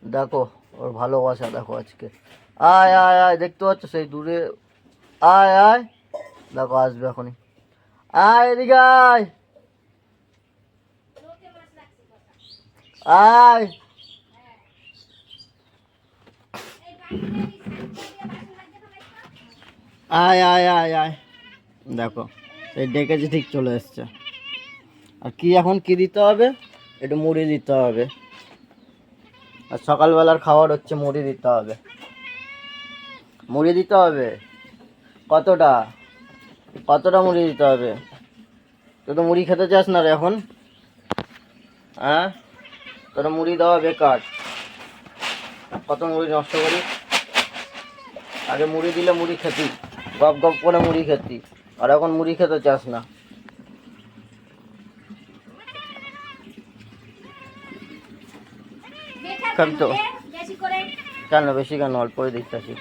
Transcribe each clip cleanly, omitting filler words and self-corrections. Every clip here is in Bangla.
দেখো ওর ভালোবাসা দেখো আজকে। আয় আয় আয়, দেখতে পাচ্ছ সেই দূরে? আয় আয়, দেখো আসবে এখনই। আয় এদিকে আয়, আয় আয় আয় আয় আয়, দেখো সেই ডেকেছে ঠিক চলে এসছে। আর কি এখন কি দিতে হবে? একটু মুড়ি দিতে হবে। আর সকালবেলার খাবার হচ্ছে মুড়ি দিতে হবে, মুড়ি দিতে হবে। কতটা কতটা মুড়ি দিতে হবে? তুই তো মুড়ি খেতে চাস না রে এখন, হ্যাঁ? তোর মুড়ি দেওয়া বেকার। কত মুড়ি নষ্ট করি। আগে মুড়ি দিলে মুড়ি খেতি, গপ গপ করে মুড়ি খেতি, আর এখন মুড়ি খেতে চাস না। খাবি তো? কেন বেশি কেন, অল্পই দিতেছি।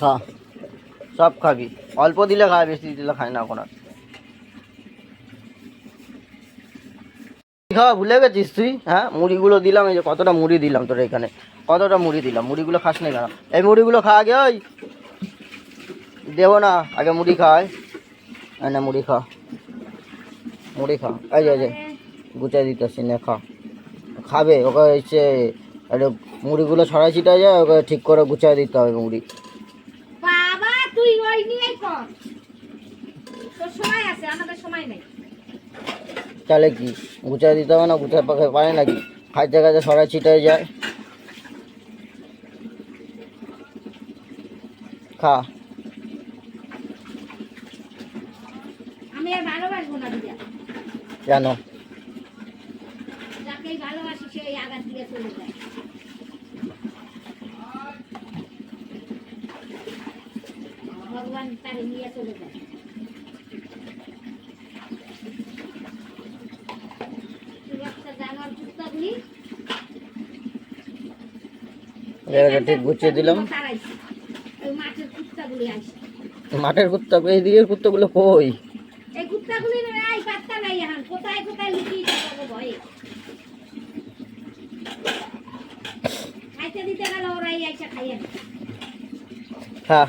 খা, সব খাবি। অল্প দিলে খায়, বেশি দিলে খায় না এখন আর। খাওয়া ভুলে গেছিস তুই? হ্যাঁ, মুড়িগুলো দিলাম, এই যে কতটা মুড়ি দিলাম তোর এখানে, কতটা মুড়ি দিলাম। মুড়িগুলো খাস না কেন? এই মুড়িগুলো খা আগে। ওই দেবো না, আগে মুড়ি খায়। না মুড়ি খা, মুড়ি খা। এই যে গুচাই দিতেছি, নে খা। খাবে ওকে হচ্ছে, একটু মুড়িগুলো ছড়াই ছিটা যায়, ওকে ঠিক করে গুচাই দিতে হবে মুড়ি। বাবা তুই ওই নিয়েই কর, তোর সময় আছে, আমাদের সময় নেই। তাহলে কি গুচাই দিতে হবে না? গুচাই পাখে পারে নাকি? খাইতে খাইতে ছড়াই ছিটাই যায়। খা। আমি আর ভালোবাসবো না দিদা। কেন? যাকেই ভালোবাসি সেই আঘাত দিয়ে চলে যায়। ভগবান তারে নিয়ে চলে যায়। ঠিক গুছিয়ে দিলাম। মাঠের কুত্তাগুলি আসে, মাঠের কুত্তা? এইদিকে কুত্তাগুলো কই? এই কুত্তাগুলি নাই, পাত্তা নাই এখন, কোথায় কোথায় লুকিয়ে যাবো ভয়ে। খাইতে দিতে গেল ওরাই এসে খাইয়ে। হ্যাঁ।